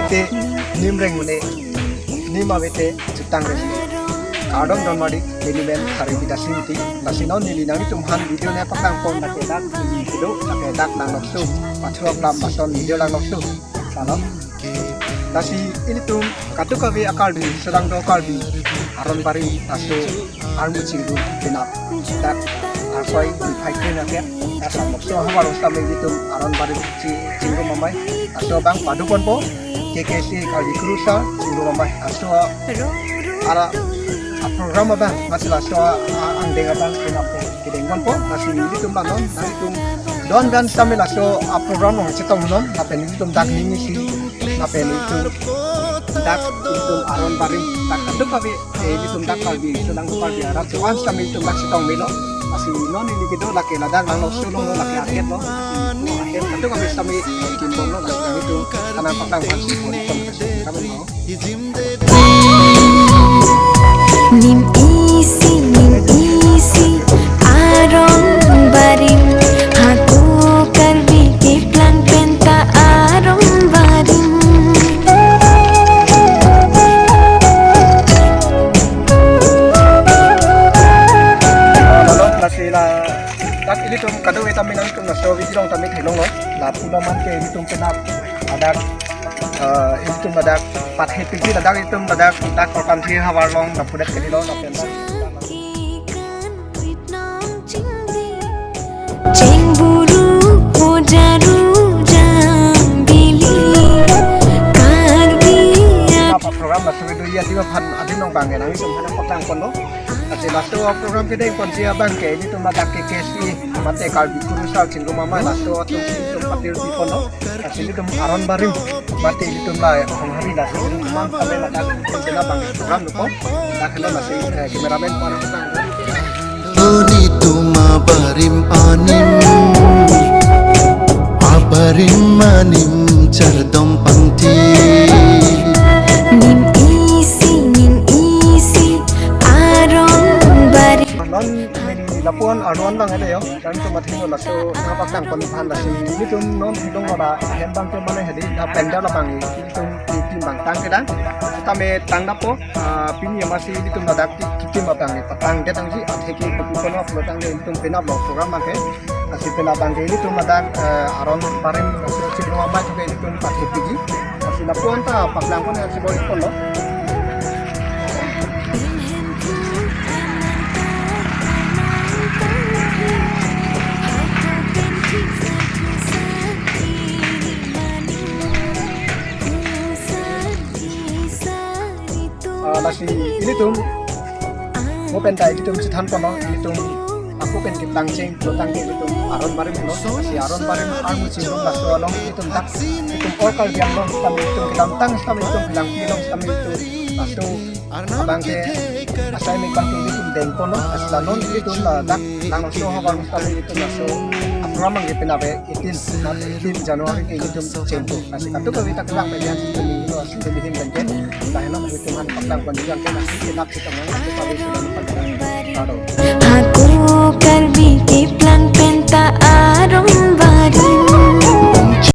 bete nimreng mune nima bete jutang reng kadong don madi milimen hari kita sinti nasinon nilinang tumhan video ne pakang pon nakedak video nakedak nang noksu patro plam baton video lang noksu kalau nasi ini tum katu kavi akal di sedang do akal di aron bari asu armu cinggu bina tak asoi di fighting naket asal noksu hawar ustam itu aron bari cinggu mamai asu bang padukon po KKC kali krusa cinggu mamai asu ara program apa masih lah soal angdeng apa kenapa kedengkon po masih itu non nanti tum don dan sambil lah so program yang cetong non apa ini tum tak ini sih apa ini tak itu aron barim tak ada tapi ini tum tak kalbi sedang kalbi arab soal sambil tum tak cetong milo masih non ini gitu laki ladang langsung sulung laki akhir lo akhir itu kami sambil kimpon lo masih itu karena pakang masih pun kamu mau nim isi aron barim haku kalbi ke plan penta aron barim lalu nasila tak ini tum kado kita minang tum naso video kami thelong lo la puda man ke ini tum penap ada itu ada pat hit tinggi ada itu ada kita korban sih hawar long na pudet ke dilo na penap cemburu kojaru jambili karbiya apa program la suwe do ya tiba phan adin nong bang nang itu phan potang kon lo ati lasto program kita kon sia bang ke ini tum ada ke kesi mate kalbi kurusal cinggu mama lasto tum tum patir di kon lo ati itu aron barim mate itu la hari la suwe man kame la tak jena bang program lo tak kena masih kameramen pan potang Oni tuma barim anim abarim manim cerdom pangti nim isi aron barim non meni lapuan aron bang ada yo dan cuma thingo laso napak dang kon phan la si ni tum non hidong ora hen bang tum mane hedi da penda la bang ni tum tim bang tang kedang tame tang dapo pini masih di tum dadak tim bang ni patang de tang ji atheki pukon of lo tang de tum penap lo program make asih penap bang ini tum dadak aron barim asih cibro mama juga ini tum patheki ji asih lapuan ta paklang kon asih boi kon lo nasi ini tum mau pentai itu tum setan kono ini tum aku pen kitang cing lotang itu tum aron barim lo si aron barim armu cing lo laso long itu tum tak itu orkal biang long kami itu kitang tang kami itu bilang pilong kami itu laso abang ke asai mi kanti itu tum deng kono asla non itu tum tak nang laso habar kami itu laso program yang penabe 18 Januari ke itu cengko nasi katu kawita kelang median itu minggu asli dibikin banjir dahil na magituman paklang pandigan kaya nasi kinap kita mga itu kami sudah napagkang araw haku kalbi ke plan penta aron